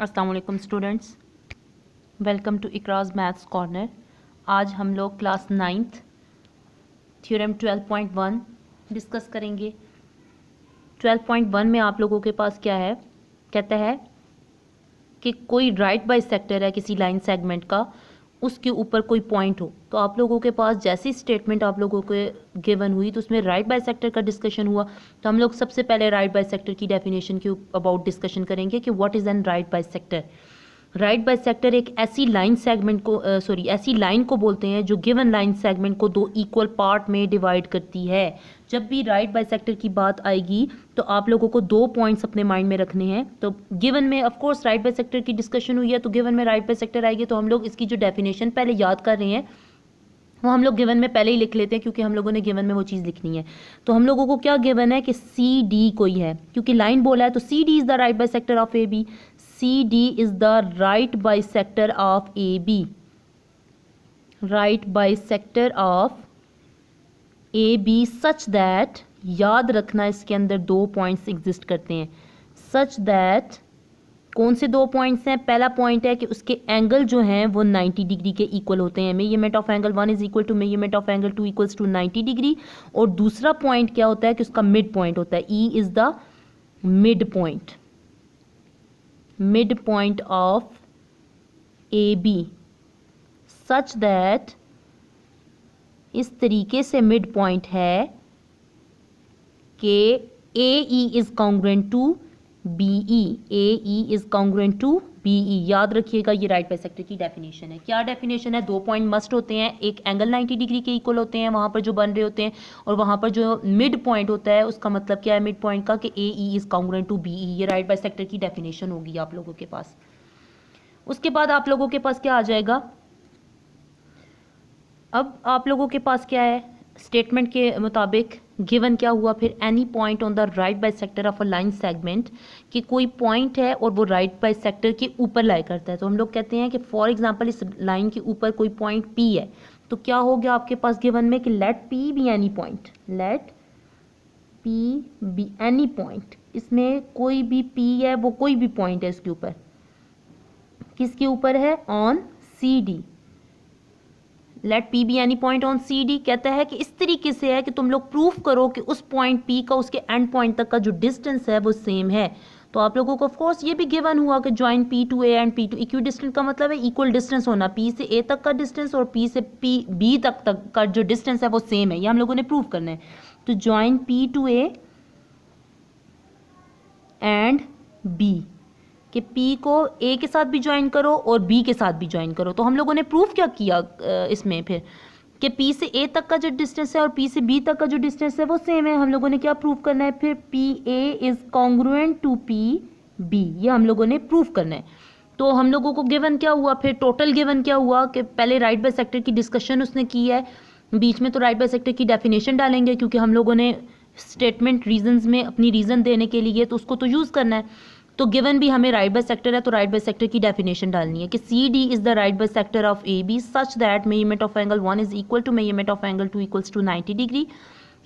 अस्सलाम वालेकुम students, welcome to Ikraj maths corner. आज हम लोग क्लास 9th थ्योरम 12.1 डिस्कस करेंगे। 12.1 में आप लोगों के पास क्या है, कहता है कि कोई राइट बाइसेक्टर है किसी लाइन सेगमेंट का, उसके ऊपर कोई पॉइंट हो। तो आप लोगों के पास जैसी स्टेटमेंट आप लोगों को गिवन हुई तो उसमें राइट बाइसेक्टर का डिस्कशन हुआ। तो हम लोग सबसे पहले राइट बाइसेक्टर की डेफिनेशन के अबाउट डिस्कशन करेंगे कि what is an right bisector. Right bisector एक ऐसी लाइन सेगमेंट को ऐसी लाइन को बोलते हैं जो गिवन लाइन सेगमेंट को दो इक्वल पार्ट में डिवाइड करती है। जब भी राइट बाइसेक्टर की बात आएगी तो आप लोगों को दो पॉइंट्स अपने माइंड में रखने हैं। तो गिवन में ऑफ कोर्स राइट बाइसेक्टर की डिस्कशन हुई है, तो गिवन में राइट बाइसेक्टर आएगी तो हम लोग इसकी जो डेफिनेशन पहले याद कर रहे हैं वो हम लोग गिवन में पहले ही लिख लेते हैं, क्योंकि हम लोगों ने गिवन में वो चीज़ लिखनी है। तो हम लोगों को क्या गिवन है कि सी डी कोई है, क्योंकि लाइन बोला है तो C D is the right bisector of A B. CD is the right bisector of AB. Right bisector of AB such that, याद रखना इसके अंदर दो पॉइंट्स एग्जिस्ट करते हैं। Such that कौन से दो पॉइंट्स हैं? पहला पॉइंट है कि उसके एंगल जो हैं वो 90 डिग्री के इक्वल होते हैं। Measurement of angle 1 is equal to measurement of angle 2 equals to 90 degree. और दूसरा पॉइंट क्या होता है कि उसका मिड पॉइंट होता है। E is the mid point, midpoint of AB such that, इस तरीके से मिड पॉइंट है कि AE is congruent to BE, AE is congruent to BE। याद रखिएगा ये राइट बाइसेक्टर की डेफिनेशन है। क्या डेफिनेशन है? दो पॉइंट मस्ट होते हैं, एक एंगल 90 डिग्री के इक्वल होते हैं वहाँ पर जो बन रहे होते हैं, और वहाँ पर जो मिड पॉइंट होता है उसका मतलब क्या है मिड पॉइंट का कि AE is congruent to BE। ये राइट बाइसेक्टर की डेफिनेशन होगी आप लोगों के पास। उसके बाद आप लोगों के पास क्या आ जाएगा? अब आप लोगों के पास क्या है, स्टेटमेंट के मुताबिक गिवन क्या हुआ फिर, any point on the right bisector of a line segment, कि कोई पॉइंट है और वो राइट बाइसेक्टर के ऊपर लाई करता है। तो हम लोग कहते हैं कि फॉर एग्जांपल इस लाइन के ऊपर कोई पॉइंट P है, तो क्या हो गया आपके पास गिवन में कि let P be any point, let P be any point. इसमें कोई भी P है वो कोई भी पॉइंट है इसके ऊपर, किसके ऊपर है? On CD। Let P be any point on CD कहता है कि इस तरीके से है कि तुम लोग प्रूफ करो कि उस पॉइंट P का उसके एंड पॉइंट तक का जो डिस्टेंस है वो सेम है। तो आप लोगों को ऑफ कोर्स ये भी गिवन हुआ कि join P to A and P to equidistance का मतलब है इक्वल डिस्टेंस होना, P से A तक का डिस्टेंस और P से B तक का जो डिस्टेंस है वो सेम है। ये हम लोगों ने प्रूफ करना है। तो join P to A and B, कि P को A के साथ भी ज्वाइन करो और B के साथ भी ज्वाइन करो। तो हम लोगों ने प्रूफ क्या किया इसमें फिर, कि P से A तक का जो डिस्टेंस है और P से B तक का जो डिस्टेंस है वो सेम है। हम लोगों ने क्या प्रूफ करना है फिर? PA is congruent to PB, ये हम लोगों ने प्रूफ करना है। तो हम लोगों को गिवन क्या हुआ फिर, टोटल गिवन क्या हुआ कि पहले राइट बाइसेक्टर की डिस्कशन उसने की है, बीच में तो राइट बाइसेक्टर की डेफिनेशन डालेंगे क्योंकि हम लोगों ने स्टेटमेंट रीजंस में अपनी रीजन देने के लिए तो उसको तो यूज़ करना है। तो गिवन भी हमें राइट बाइसेक्टर है तो राइट बाइसेक्टर की डेफिनेशन डालनी है कि CD is the right bisector of AB such that measurement of angle 1 is equal to measurement of angle 2 equals to 90 degree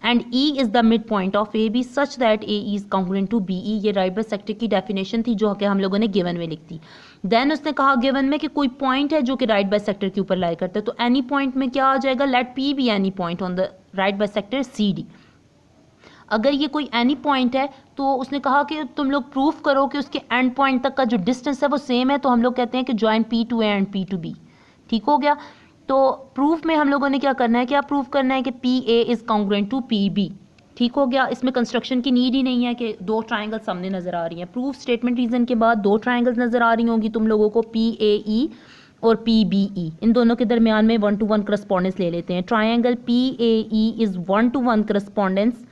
and E is the mid point of AB such that AE is congruent to BE। ये right bisector की definition थी जो कि हम लोगों ने given में लिख दी। देन उसने कहा गिवन में कि कोई पॉइंट है जो कि राइट बाइसेक्टर के ऊपर लाई करता है। तो एनी पॉइंट में क्या आ जाएगा? Let P be any point on the right bisector CD। अगर ये कोई एनी पॉइंट है तो उसने कहा कि तुम लोग प्रूफ करो कि उसके एंड पॉइंट तक का जो डिस्टेंस है वो सेम है। तो हम लोग कहते हैं कि join P to A and P to B। ठीक हो गया। तो प्रूफ में हम लोगों ने क्या करना है, क्या प्रूफ करना है कि PA is congruent to PB। ठीक हो गया। इसमें कंस्ट्रक्शन की नीड ही नहीं है कि दो ट्राइंगल सामने नजर आ रही हैं। प्रूफ स्टेटमेंट रीजन के बाद दो ट्राइंगल्स नजर आ रही होंगी तुम लोगों को, PAE और PBE। इन दोनों के दरमियान में 1-to-1 करस्पॉन्डेंस ले लेते हैं। Triangle PAE is 1-to-1 correspondence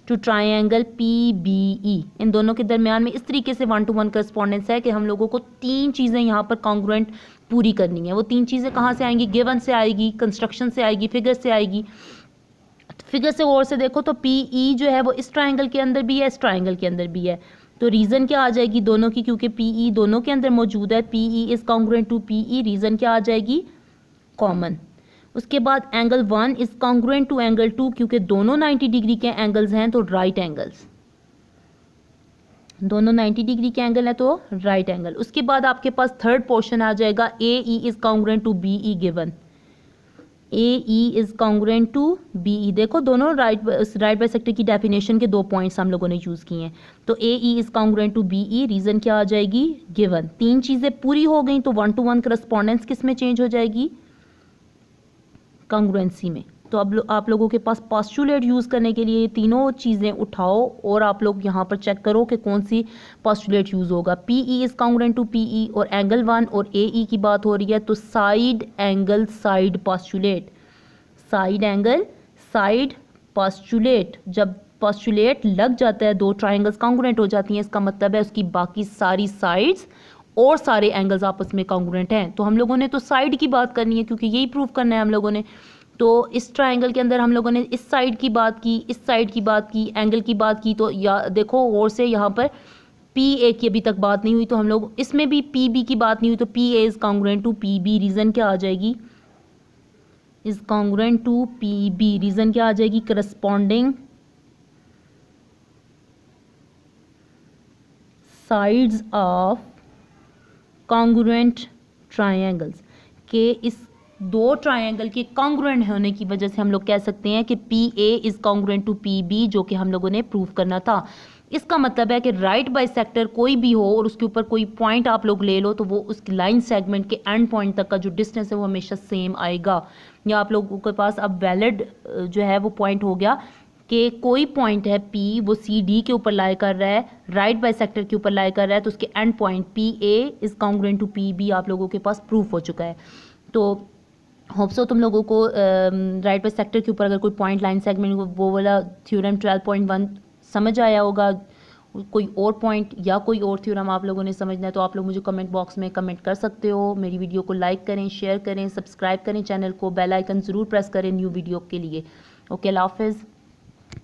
to triangle PBE। इन दोनों के दरमियान में इस तरीके से 1-to-1 करस्पॉन्डेंस है कि हम लोगों को तीन चीज़ें यहाँ पर कॉन्ग्रुएंट पूरी करनी है। वो तीन चीज़ें कहाँ से आएंगी? गिवन से आएगी, कंस्ट्रक्शन से आएगी, फिगर से आएगी। फिगर से गौर से देखो तो PE जो है वो इस ट्राइंगल के अंदर भी है, इस ट्राइंगल के अंदर भी है। तो रीज़न क्या आ जाएगी दोनों की? क्योंकि PE दोनों के अंदर मौजूद है, PE is congruent to PE, reason क्या आ जाएगी? कॉमन। उसके बाद angle 1 is congruent to angle 2, क्योंकि दोनों 90 डिग्री के एंगल्स हैं तो राइट एंगल्स। दोनों 90 डिग्री के एंगल है तो राइट एंगल। उसके बाद आपके पास थर्ड पोर्शन आ जाएगा A E is congruent to B E given, A E is congruent to B E. देखो दोनों राइट बाइसेक्टर की डेफिनेशन के 2 पॉइंट्स हम लोगों ने यूज़ किए हैं। तो A E is congruent to B E, reason क्या आ जाएगी, गिवन। 3 चीज़ें पूरी हो गई तो 1 to 1 करस्पॉन्डेंस किस में चेंज हो जाएगी, कॉन्ग्रुएंसी में। तो अब आप लोगों के पास पोस्टुलेट यूज़ करने के लिए ये तीनों चीज़ें उठाओ और आप लोग यहाँ पर चेक करो कि कौन सी पोस्टुलेट यूज़ होगा। P E is congruent to P E और एंगल 1 और ए ई की बात हो रही है तो side angle side postulate, side angle side postulate. जब पोस्टुलेट लग जाता है, 2 ट्राइंगल्स कॉन्ग्रुएंट हो जाती हैं, इसका मतलब है उसकी बाकी सारी साइड्स और सारे एंगल्स आपस में कॉन्ग्रुएंट हैं। तो हम लोगों ने तो साइड की बात करनी है क्योंकि यही प्रूव करना है हम लोगों ने। तो इस ट्राइंगल के अंदर हम लोगों ने इस साइड की बात की, इस साइड की बात की, एंगल की बात की। तो या देखो और से यहाँ पर पी ए की अभी तक बात नहीं हुई, तो हम लोग इसमें भी पी बी की बात नहीं हुई, तो P A is congruent to P B, reason क्या आ जाएगी, is congruent to P B, reason क्या आ जाएगी, corresponding sides of congruent triangles. के इस 2 ट्राइंगल के कॉन्ग्रुएंट होने की वजह से हम लोग कह सकते हैं कि P A is congruent to P B, जो कि हम लोगों ने प्रूव करना था। इसका मतलब है कि राइट बाइसेक्टर कोई भी हो और उसके ऊपर कोई पॉइंट आप लोग ले लो तो वो उस लाइन सेगमेंट के एंड पॉइंट तक का जो डिस्टेंस है वो हमेशा सेम आएगा। या आप लोगों के पास अब वैलिड जो है वो पॉइंट हो गया कि कोई पॉइंट है P, वो सी डी के ऊपर लाई कर रहा है, राइट बाइसेक्टर के ऊपर लाई कर रहा है, तो उसके end point P A is congruent to P B आप लोगों के पास प्रूफ हो चुका है। तो होप सो तुम लोगों को राइट बाइसेक्टर के ऊपर अगर कोई पॉइंट लाइन सेगमेंट वो वाला थ्योरम 12.1 समझ आया होगा। कोई और पॉइंट या कोई और थ्योरम आप लोगों ने समझना है तो आप लोग मुझे कमेंट बॉक्स में कमेंट कर सकते हो। मेरी वीडियो को लाइक करें, शेयर करें, सब्सक्राइब करें चैनल को, बेल आइकन ज़रूर प्रेस करें न्यू वीडियो के लिए। ओके, अल्लाह हाफिज़।